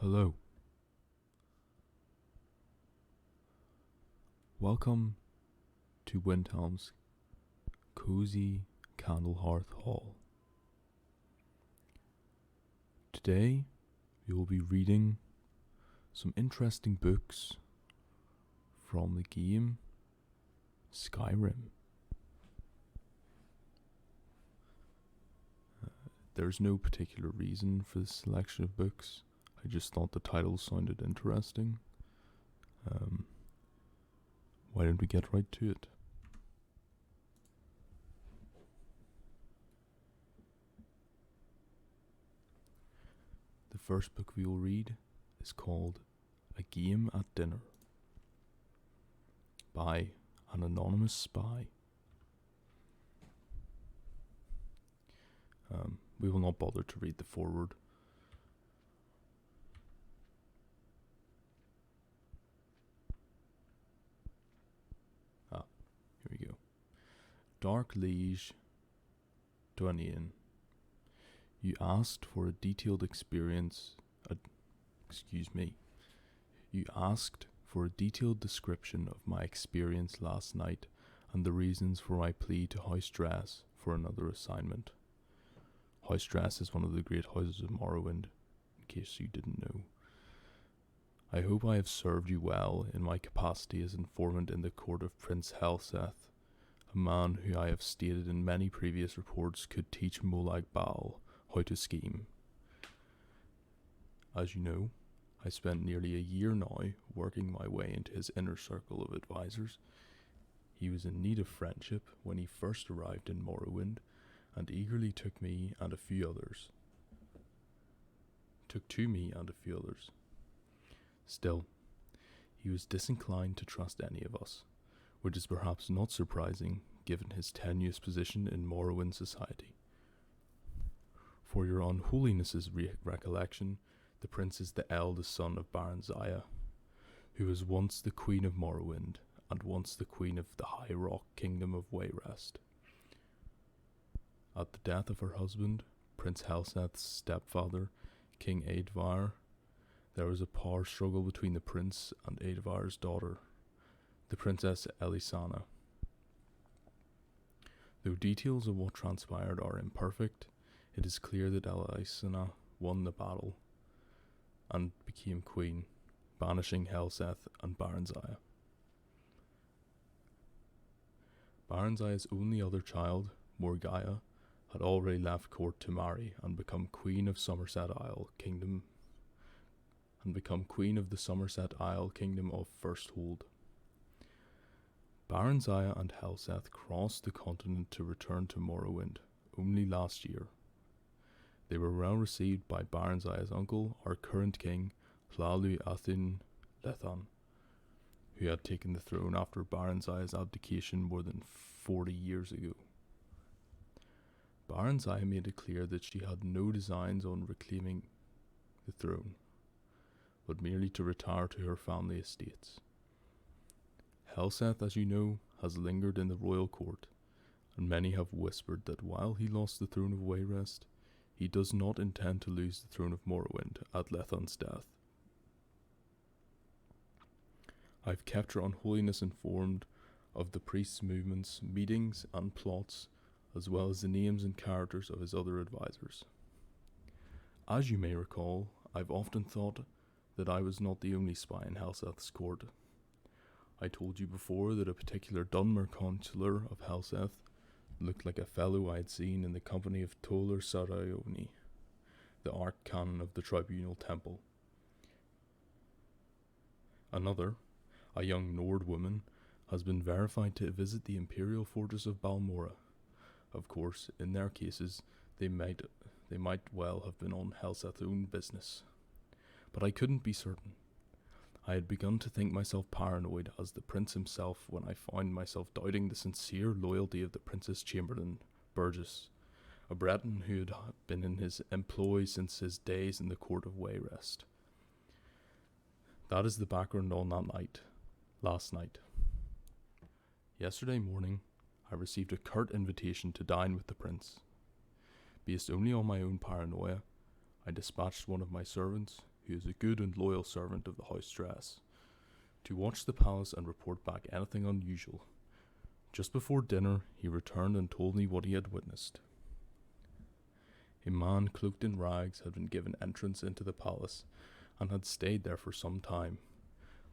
Hello. Welcome to Windhelm's Cozy Candlehearth Hall. Today, we will be reading some interesting books from the game Skyrim. There's no particular reason for this selection of books. I just thought the title sounded interesting. Why don't we get right to it? The first book we will read is called A Game at Dinner by an anonymous spy. We will not bother to read the foreword. Here we go. Dark Liege Duanian. You asked for a detailed You asked for a detailed description of my experience last night and the reasons for my plea to House Dress for another assignment. House Dress is one of the great houses of Morrowind, in case you didn't know. I hope I have served you well in my capacity as informant in the court of Prince Helseth, a man who I have stated in many previous reports could teach Molag Bal how to scheme. As you know, I spent nearly a year now working my way into his inner circle of advisors. He was in need of friendship when he first arrived in Morrowind, and eagerly took to me and a few others. Still, he was disinclined to trust any of us, which is perhaps not surprising given his tenuous position in Morrowind society. For your unholiness's recollection, the prince is the eldest son of Baron Zaya, who was once the queen of Morrowind and once the queen of the High Rock Kingdom of Wayrest. At the death of her husband, Prince Helseth's stepfather, King Eadvar, there was a power struggle between the prince and Eadvar's daughter, the Princess Elisana. Though details of what transpired are imperfect, it is clear that Elisana won the battle and became queen, banishing Helseth and Baron Zaya. Baron Zaya's only other child, Morgaya, had already left court to marry and become queen of Somerset Isle Kingdom of Firsthold. Baron Zaya and Helseth crossed the continent to return to Morrowind only last year. They were well received by Baron Zaya's uncle, our current king, Hlalu Athin Lethan, who had taken the throne after Baron Zaya's abdication more than 40 years ago. Baron Zaya made it clear that she had no designs on reclaiming the throne, but merely to retire to her family estates. Helseth, as you know, has lingered in the royal court, and many have whispered that while he lost the throne of Wayrest, he does not intend to lose the throne of Morrowind at Lethan's death. I've kept your unholiness informed of the priest's movements, meetings, and plots, as well as the names and characters of his other advisors. As you may recall, I've often thought that I was not the only spy in Helseth's court. I told you before that a particular Dunmer consular of Helseth looked like a fellow I had seen in the company of Tolar Saraioni, the archcanon of the tribunal temple. Another, a young Nord woman, has been verified to visit the imperial fortress of Balmora. Of course, in their cases, they might well have been on Helseth's own business. But I couldn't be certain. I had begun to think myself paranoid as the prince himself when I found myself doubting the sincere loyalty of the prince's chamberlain, Burgess, a Breton who had been in his employ since his days in the court of Wayrest. That is the background on last night. Yesterday morning, I received a curt invitation to dine with the prince. Based only on my own paranoia, I dispatched one of my servants, who is a good and loyal servant of the house Stress, to watch the palace and report back anything unusual. Just before dinner, he returned and told me what he had witnessed. A man cloaked in rags had been given entrance into the palace and had stayed there for some time.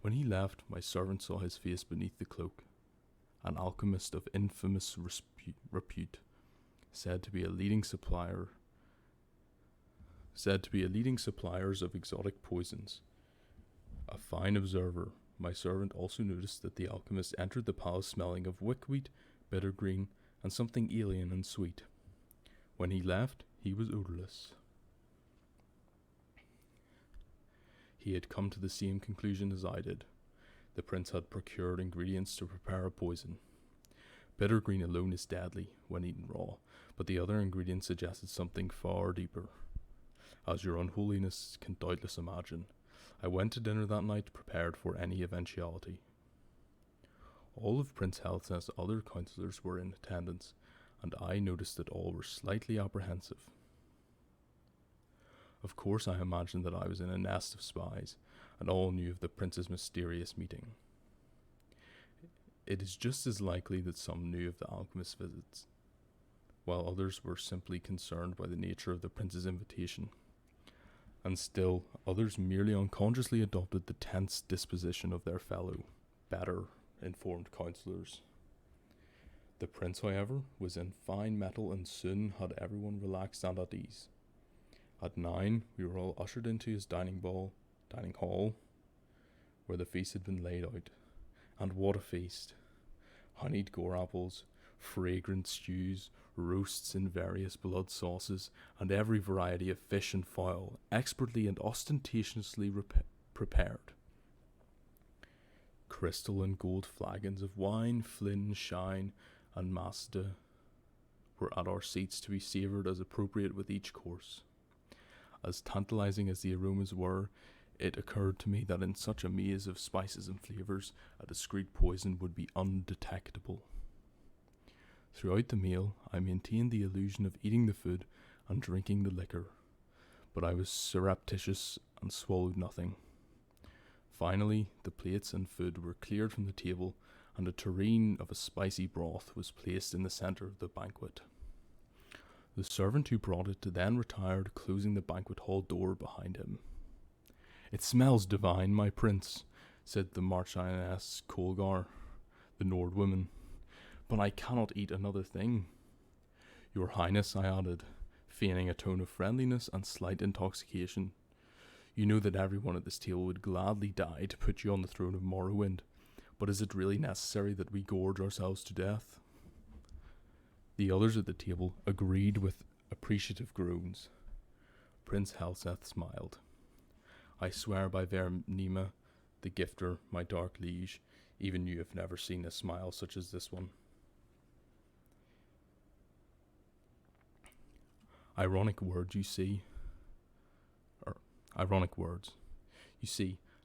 When he left, my servant saw his face beneath the cloak. An alchemist of infamous repute, said to be a leading suppliers of exotic poisons. A fine observer, my servant also noticed that the alchemist entered the palace smelling of wickweed, bittergreen, and something alien and sweet. When he left, he was odorless. He had come to the same conclusion as I did. The prince had procured ingredients to prepare a poison. Bittergreen alone is deadly when eaten raw, but the other ingredients suggested something far deeper. As your unholiness can doubtless imagine, I went to dinner that night prepared for any eventuality. All of Prince Helseth's other councillors were in attendance, and I noticed that all were slightly apprehensive. Of course I imagined that I was in a nest of spies, and all knew of the prince's mysterious meeting. It is just as likely that some knew of the alchemist's visits, while others were simply concerned by the nature of the prince's invitation. And still, others merely unconsciously adopted the tense disposition of their fellow, better informed councillors. The prince, however, was in fine mettle and soon had everyone relaxed and at ease. At 9, we were all ushered into his dining hall, where the feast had been laid out. And what a feast! Honeyed gore apples, fragrant stews, roasts in various blood sauces, and every variety of fish and fowl, expertly and ostentatiously prepared. Crystal and gold flagons of wine, Flin, Shine, and Masda were at our seats to be savoured as appropriate with each course. As tantalizing as the aromas were, it occurred to me that in such a maze of spices and flavours, a discreet poison would be undetectable. Throughout the meal, I maintained the illusion of eating the food and drinking the liquor, but I was surreptitious and swallowed nothing. Finally, the plates and food were cleared from the table, and a tureen of a spicy broth was placed in the centre of the banquet. The servant who brought it then retired, closing the banquet hall door behind him. "It smells divine, my prince," said the Marchioness Colgar, the Nord woman, "but I cannot eat another thing." "Your Highness," I added, feigning a tone of friendliness and slight intoxication, "you know that everyone at this table would gladly die to put you on the throne of Morrowind, but is it really necessary that we gorge ourselves to death?" The others at the table agreed with appreciative groans. Prince Helseth smiled. "I swear by Vernima, the gifter, my dark liege, even you have never seen a smile such as this one." Ironic words. You see,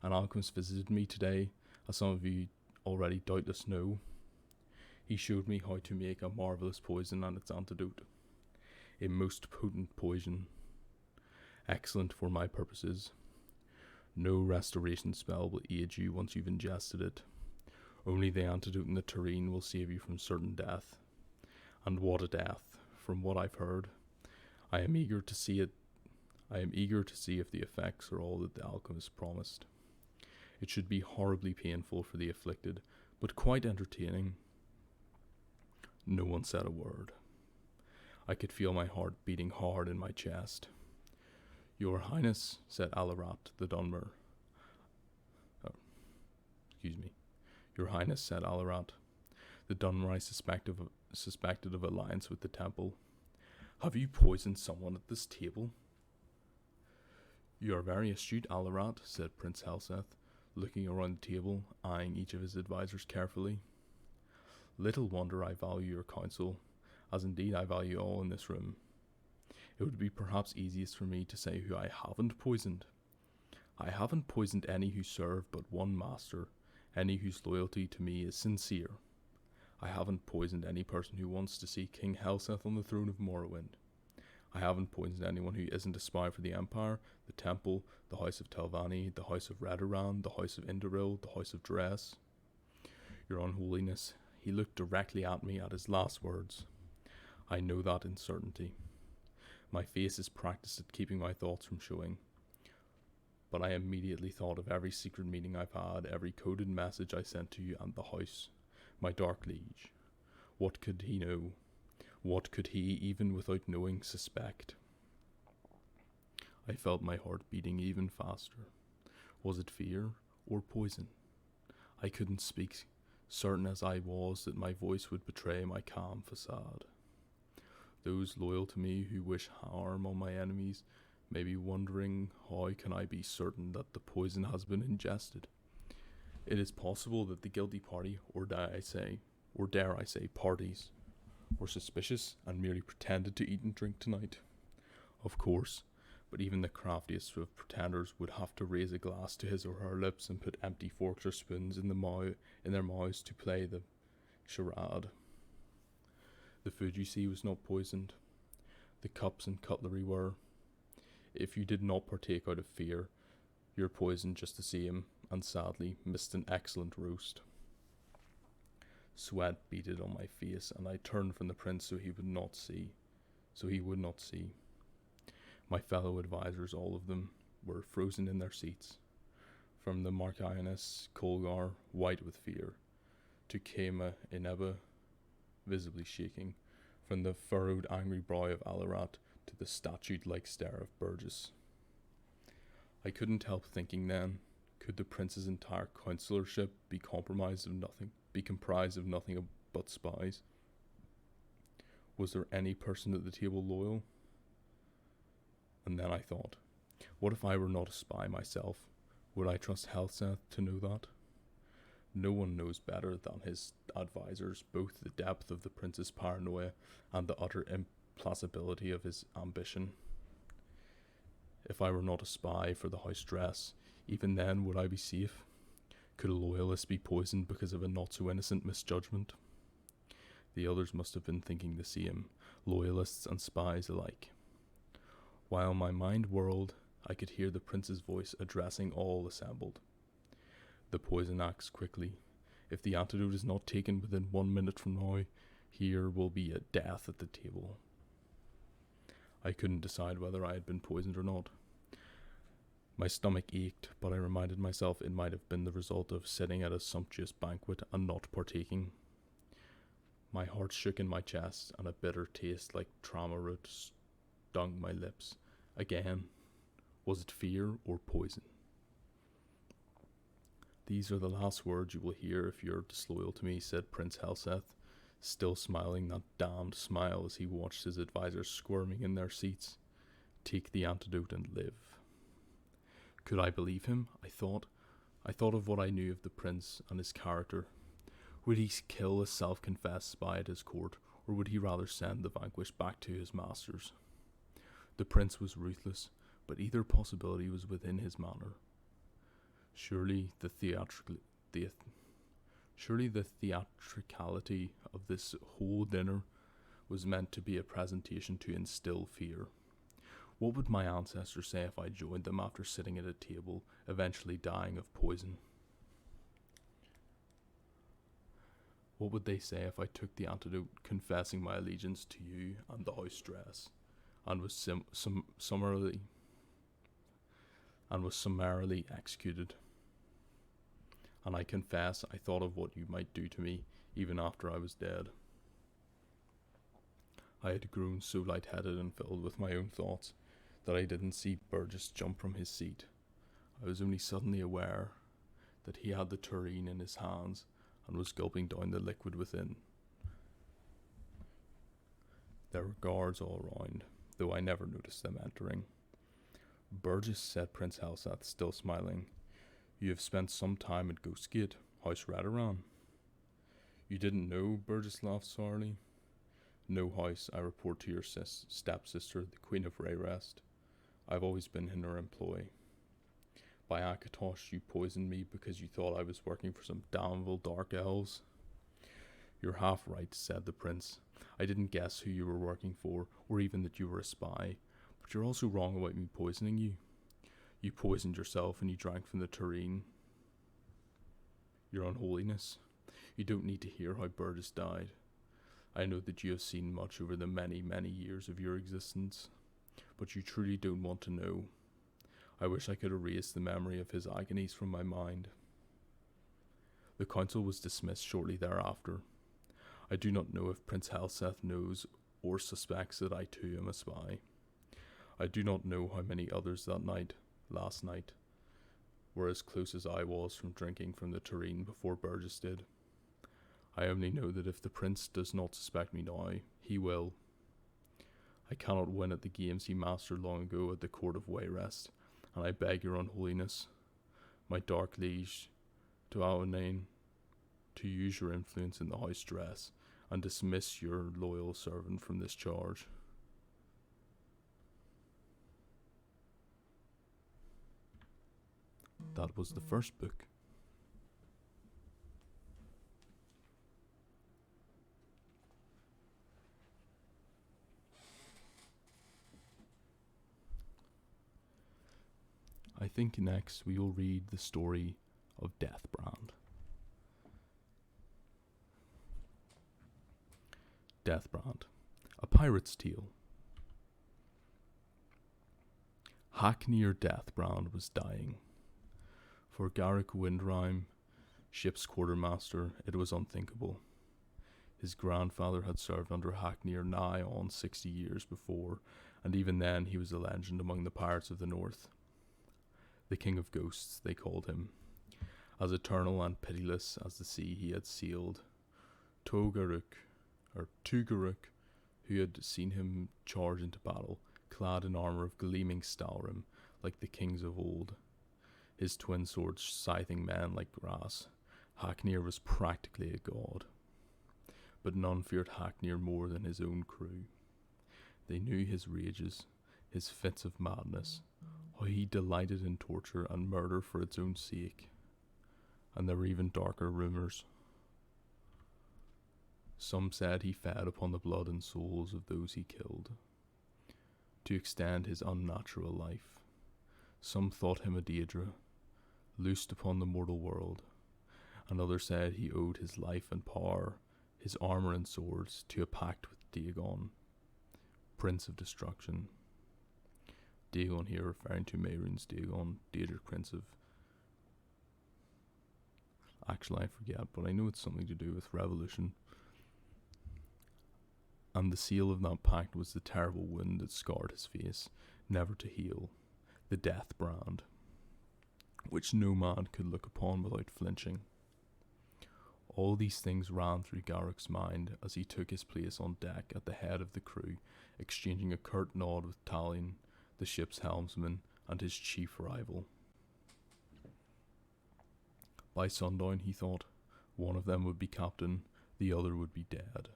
an alchemist visited me today, as some of you already doubtless know. He showed me how to make a marvellous poison and its antidote. A most potent poison, excellent for my purposes. No restoration spell will aid you once you've ingested it. Only the antidote in the tureen will save you from certain death. And what a death, from what I've heard. I am eager to see if the effects are all that the alchemist promised. It should be horribly painful for the afflicted, but quite entertaining. No one said a word. I could feel my heart beating hard in my chest. "Your Highness," said Alarat the Dunmer. "Your Highness," said Alarat, the Dunmer I suspected of alliance with the temple. "Have you poisoned someone at this table?" "You are very astute, Alarat," said Prince Helseth, looking around the table, eyeing each of his advisors carefully. "Little wonder I value your counsel, as indeed I value all in this room. It would be perhaps easiest for me to say who I haven't poisoned. I haven't poisoned any who serve but one master, any whose loyalty to me is sincere. I haven't poisoned any person who wants to see King Helseth on the throne of Morrowind. I haven't poisoned anyone who isn't a spy for the Empire, the Temple, the House of Telvanni, the House of Redoran, the House of Indoril, the House of Dress. Your Unholiness, he looked directly at me at his last words. I know that in certainty. My face is practiced at keeping my thoughts from showing. But I immediately thought of every secret meeting I've had, every coded message I sent to you and the house, my dark liege. What could he know? What could he, even without knowing, suspect? I felt my heart beating even faster. Was it fear or poison? I couldn't speak, certain as I was that my voice would betray my calm facade. Those loyal to me who wish harm on my enemies may be wondering how can I be certain that the poison has been ingested. It is possible that the guilty party, or dare I say parties, were suspicious and merely pretended to eat and drink tonight. Of course, but even the craftiest of pretenders would have to raise a glass to his or her lips and put empty forks or spoons in their mouths to play the charade. The food, you see, was not poisoned. The cups and cutlery were. If you did not partake out of fear, you're poisoned just the same, and sadly missed an excellent roast. Sweat beaded on my face, and I turned from the prince so he would not see. My fellow advisers, all of them, were frozen in their seats. From the Marchioness Colgar, white with fear, to Kema Ineba, visibly shaking, from the furrowed angry brow of Alarat to the statue-like stare of Burgess. I couldn't help thinking then, could the prince's entire councillorship be comprised of nothing but spies? Was there any person at the table loyal? And then I thought, what if I were not a spy myself? Would I trust Helseth to know that? No one knows better than his advisers both the depth of the prince's paranoia and the utter implacability of his ambition. If I were not a spy for the house dress, even then would I be safe? Could a loyalist be poisoned because of a not-so-innocent misjudgment? The others must have been thinking the same, loyalists and spies alike. While my mind whirled, I could hear the prince's voice addressing all assembled. The poison acts quickly. If the antidote is not taken within 1 minute from now, here will be a death at the table. I couldn't decide whether I had been poisoned or not. My stomach ached, but I reminded myself it might have been the result of sitting at a sumptuous banquet and not partaking. My heart shook in my chest, and a bitter taste like trama root stung my lips. Again, was it fear or poison? These are the last words you will hear if you're disloyal to me, said Prince Helseth, still smiling that damned smile as he watched his advisers squirming in their seats. Take the antidote and live. Could I believe him? I thought of what I knew of the prince and his character. Would he kill a self-confessed spy at his court, or would he rather send the vanquished back to his masters? The prince was ruthless, but either possibility was within his manner. Surely the theatricality of this whole dinner was meant to be a presentation to instill fear. What would my ancestors say if I joined them after sitting at a table, eventually dying of poison? What would they say if I took the antidote, confessing my allegiance to you and the house dress, and was summarily executed? And I confess I thought of what you might do to me even after I was dead. I had grown so light-headed and filled with my own thoughts that I didn't see Burgess jump from his seat. I was only suddenly aware that he had the tureen in his hands and was gulping down the liquid within. There were guards all round, though I never noticed them entering. Burgess, said Prince Helseth, still smiling, you have spent some time at Ghostgate, House Redoran. You didn't know? Burgess laughed sourly. No house, I report to your stepsister, the Queen of Rayrest. I've always been in her employ. By Akatosh, you poisoned me because you thought I was working for some damnable dark elves. You're half right, said the prince. I didn't guess who you were working for, or even that you were a spy. But you're also wrong about me poisoning you. You poisoned yourself and you drank from the tureen. Your unholiness. You don't need to hear how Burgess died. I know that you have seen much over the many, many years of your existence, but you truly don't want to know. I wish I could erase the memory of his agonies from my mind. The council was dismissed shortly thereafter. I do not know if Prince Helseth knows or suspects that I too am a spy. I do not know how many others last night, were as close as I was from drinking from the tureen before Burgess did. I only know that if the prince does not suspect me now, he will. I cannot win at the games he mastered long ago at the court of Wayrest, and I beg your unholiness, my dark liege, to Aonane, to use your influence in the house dress, and dismiss your loyal servant from this charge. That was the first book. I think next we will read the story of Deathbrand. Deathbrand, a pirate's tale. Hackney Deathbrand was dying. For Garrick Windrime, ship's quartermaster, it was unthinkable. His grandfather had served under Hackney nigh on 60 years before, and even then he was a legend among the pirates of the north. The King of Ghosts, they called him. As eternal and pitiless as the sea he had sailed. Tugaruk, who had seen him charge into battle, clad in armour of gleaming stalrim, like the kings of old. His twin swords scything men like grass. Hackney was practically a god. But none feared Hackney more than his own crew. They knew his rages, his fits of madness, how he delighted in torture and murder for its own sake. And there were even darker rumours. Some said he fed upon the blood and souls of those he killed, to extend his unnatural life. Some thought him a Daedra, loosed upon the mortal world, and others said he owed his life and power, his armour and swords, to a pact with Dagon, Prince of Destruction. Dagon here referring to Mehrunes Dagon, Daedric Prince of... Actually, I forget, but I know it's something to do with revolution. And the seal of that pact was the terrible wound that scarred his face, never to heal, the death brand, which no man could look upon without flinching. All these things ran through Garrick's mind as he took his place on deck at the head of the crew, exchanging a curt nod with Talion, the ship's helmsman, and his chief rival. By sundown, he thought, one of them would be captain, the other would be dead.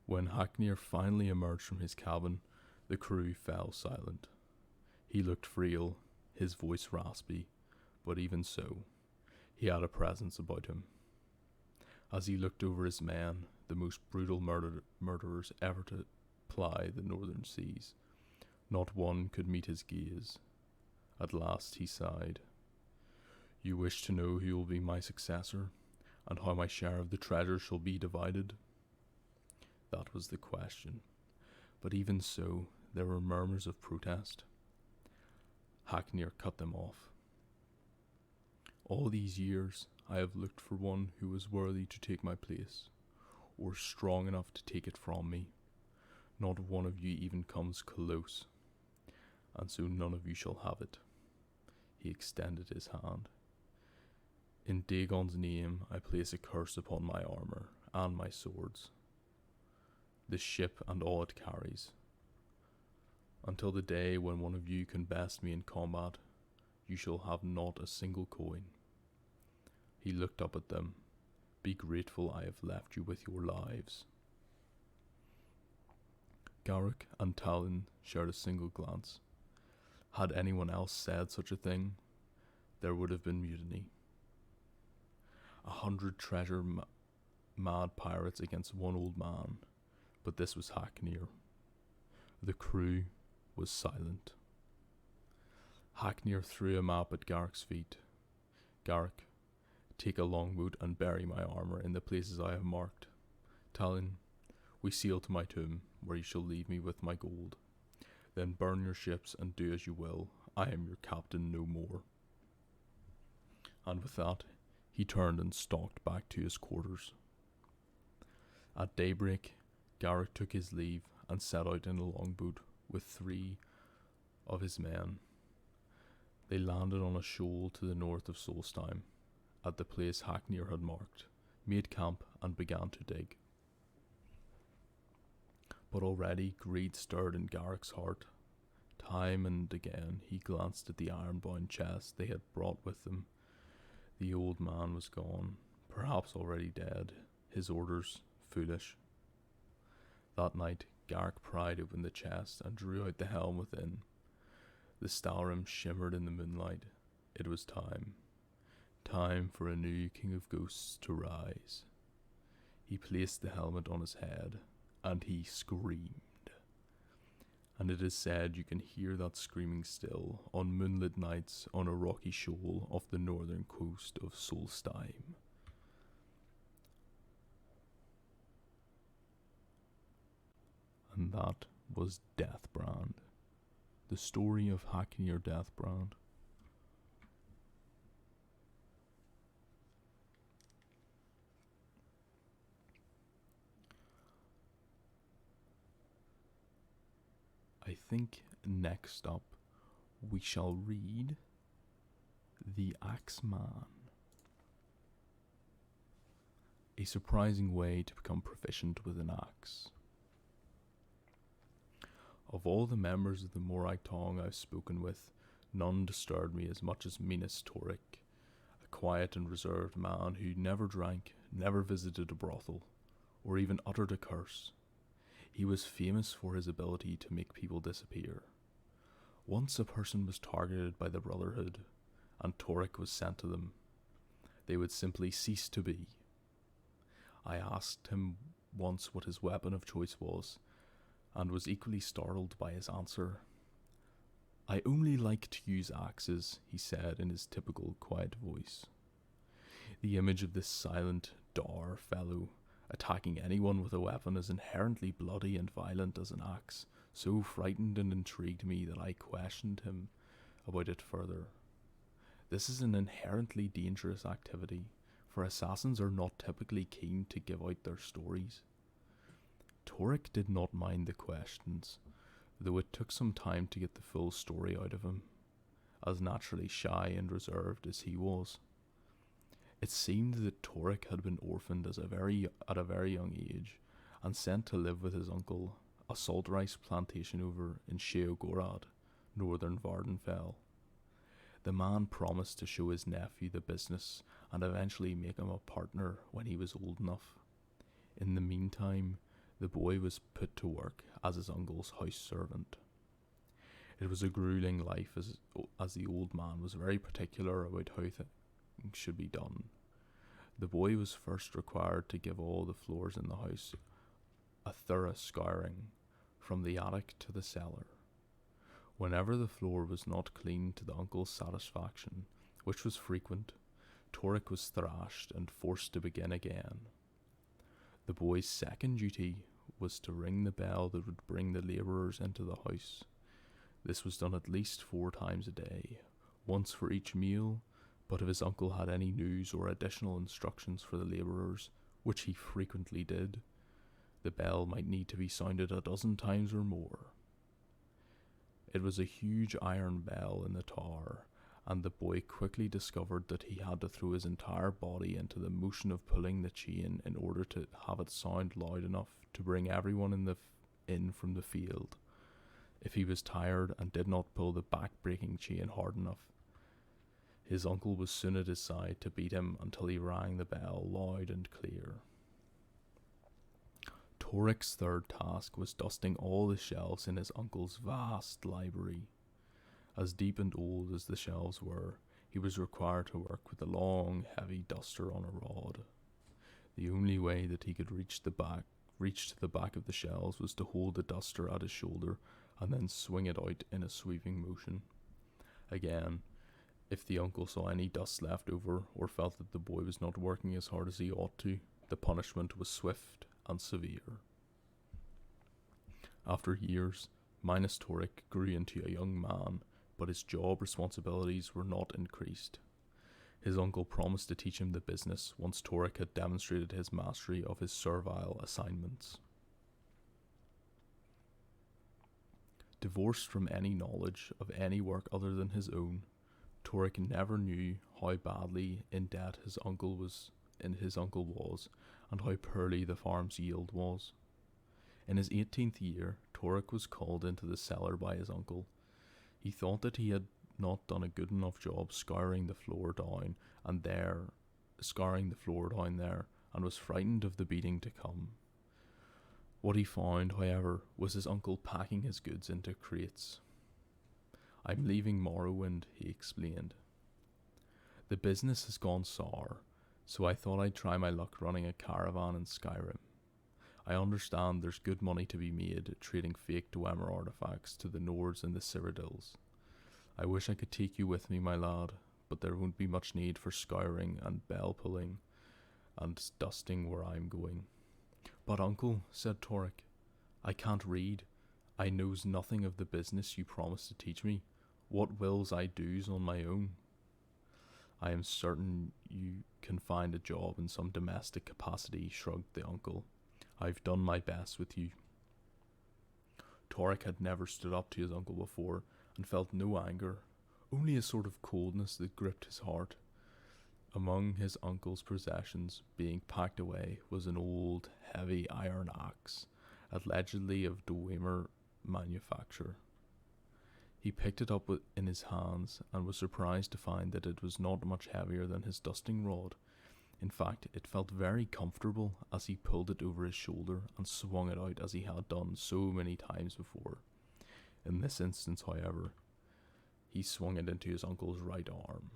When Hackney finally emerged from his cabin, the crew fell silent. He looked frail, his voice raspy, but even so, he had a presence about him. As he looked over his men, the most brutal murderers ever to ply the northern seas, not one could meet his gaze. At last he sighed. You wish to know who will be my successor, and how my share of the treasure shall be divided? That was the question. But even so, there were murmurs of protest. Hackney cut them off. All these years, I have looked for one who was worthy to take my place, or strong enough to take it from me. Not one of you even comes close, and so none of you shall have it. He extended his hand. In Dagon's name, I place a curse upon my armour and my swords, the ship and all it carries. Until the day when one of you can best me in combat, you shall have not a single coin. He looked up at them. Be grateful I have left you with your lives. Garrick and Talion shared a single glance. Had anyone else said such a thing, there would have been mutiny. 100 mad pirates against one old man, but this was Hacknir. The crew was silent. Hacknir threw a map at Garrick's feet. Garrick, take a longboat and bury my armour in the places I have marked. Talon, we sail to my tomb, where you shall leave me with my gold. Then burn your ships and do as you will. I am your captain no more. And with that, he turned and stalked back to his quarters. At daybreak, Garrick took his leave and set out in a longboat with 3 of his men. They landed on a shoal to the north of Solstheim, at the place Hacknir had marked, made camp and began to dig. But already greed stirred in Garrick's heart. Time and again he glanced at the iron-bound chest they had brought with them. The old man was gone, perhaps already dead, his orders foolish. That night Garrick pried open the chest and drew out the helm within. The Skyrim shimmered in the moonlight. It was time. Time for a new king of ghosts to rise. He placed the helmet on his head, and he screamed. And it is said you can hear that screaming still on moonlit nights on a rocky shoal off the northern coast of Solstheim. And that was Deathbrand, the story of Hacknir Deathbrand. I think next up we shall read The Axeman. A surprising way to become proficient with an axe. Of all the members of the Morag Tong I've spoken with, none disturbed me as much as Minas Toric, a quiet and reserved man who never drank, never visited a brothel, or even uttered a curse. He was famous for his ability to make people disappear. Once a person was targeted by the Brotherhood, and Toric was sent to them. They would simply cease to be. I asked him once what his weapon of choice was, and was equally startled by his answer. I only like to use axes, he said in his typical quiet voice. The image of this silent, dour fellow attacking anyone with a weapon as inherently bloody and violent as an axe so frightened and intrigued me that I questioned him about it further. This is an inherently dangerous activity, for assassins are not typically keen to give out their stories. Toric did not mind the questions, though it took some time to get the full story out of him, as naturally shy and reserved as he was. It seemed that Toric had been orphaned at a very young age, and sent to live with his uncle, a salt rice plantation over in Sheogorad, northern Vardenfell. The man promised to show his nephew the business and eventually make him a partner when he was old enough. In the meantime, the boy was put to work as his uncle's house servant. It was a grueling life as the old man was very particular about how things should be done. The boy was first required to give all the floors in the house a thorough scouring, from the attic to the cellar. Whenever the floor was not clean to the uncle's satisfaction, which was frequent, Toric was thrashed and forced to begin again. The boy's second duty was to ring the bell that would bring the labourers into the house. This was done at least 4 times a day, once for each meal, but if his uncle had any news or additional instructions for the labourers, which he frequently did, the bell might need to be sounded a dozen times or more. It was a huge iron bell in the tower, and the boy quickly discovered that he had to throw his entire body into the motion of pulling the chain in order to have it sound loud enough to bring everyone in from the field. If he was tired and did not pull the back-breaking chain hard enough, his uncle was soon at his side to beat him until he rang the bell loud and clear. Toric's third task was dusting all the shelves in his uncle's vast library. As deep and old as the shelves were, he was required to work with a long, heavy duster on a rod. The only way that he could reach to the back of the shelves was to hold the duster at his shoulder and then swing it out in a sweeping motion. Again, if the uncle saw any dust left over or felt that the boy was not working as hard as he ought to, the punishment was swift and severe. After years, Minas Toric grew into a young man, but his job responsibilities were not increased. His uncle promised to teach him the business once Toric had demonstrated his mastery of his servile assignments. Divorced from any knowledge of any work other than his own, Toric never knew how badly in debt his uncle was, and how poorly the farm's yield was. In his 18th year, Toric was called into the cellar by his uncle. He thought that he had not done a good enough job scouring the floor down there, and was frightened of the beating to come. What he found, however, was his uncle packing his goods into crates. "I'm leaving Morrowind," he explained. "The business has gone sour, so I thought I'd try my luck running a caravan in Skyrim. I understand there's good money to be made trading fake Dwemer artifacts to the Nords and the Cyrodiils. I wish I could take you with me, my lad, but there won't be much need for scouring and bell pulling and dusting where I'm going." "But uncle," said Toric, "I can't read. I knows nothing of the business you promised to teach me. What wills I do's on my own?" "I am certain you can find a job in some domestic capacity," shrugged the uncle. "I've done my best with you." Toric had never stood up to his uncle before, and felt no anger, only a sort of coldness that gripped his heart. Among his uncle's possessions being packed away was an old, heavy iron axe, allegedly of Dwemer manufacture. He picked it up in his hands and was surprised to find that it was not much heavier than his dusting rod. In fact, it felt very comfortable as he pulled it over his shoulder and swung it out as he had done so many times before. In this instance, however, he swung it into his uncle's right arm.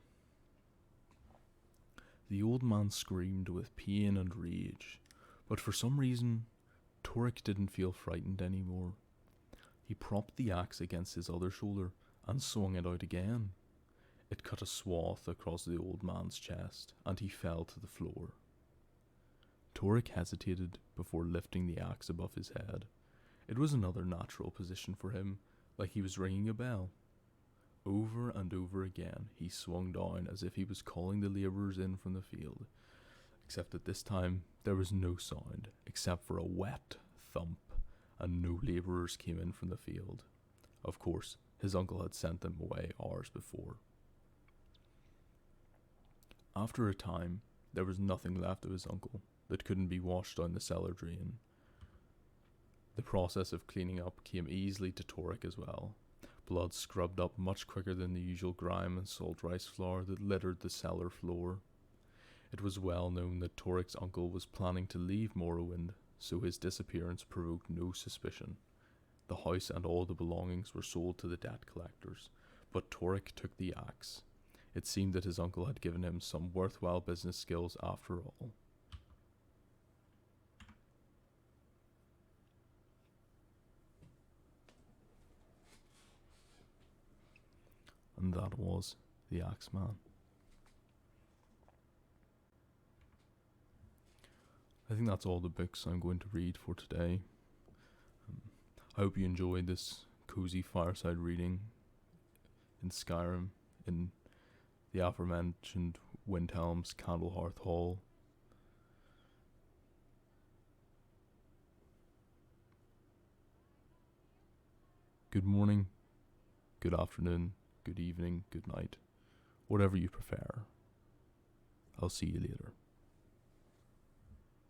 The old man screamed with pain and rage, but for some reason, Toric didn't feel frightened anymore. He propped the axe against his other shoulder and swung it out again. It cut a swath across the old man's chest, and he fell to the floor. Toric hesitated before lifting the axe above his head. It was another natural position for him, like he was ringing a bell. Over and over again he swung down as if he was calling the labourers in from the field, except that this time there was no sound, except for a wet thump, and no labourers came in from the field. Of course, his uncle had sent them away hours before. After a time, there was nothing left of his uncle that couldn't be washed down the cellar drain. The process of cleaning up came easily to Toric as well. Blood scrubbed up much quicker than the usual grime and salt rice flour that littered the cellar floor. It was well known that Toric's uncle was planning to leave Morrowind, so his disappearance provoked no suspicion. The house and all the belongings were sold to the debt collectors, but Toric took the axe. It seemed that his uncle had given him some worthwhile business skills after all. And that was The Axeman. I think that's all the books I'm going to read for today. I hope you enjoyed this cozy fireside reading in Skyrim, in the aforementioned Windhelm's Candlehearth Hall. Good morning, good afternoon, good evening, good night, whatever you prefer. I'll see you later.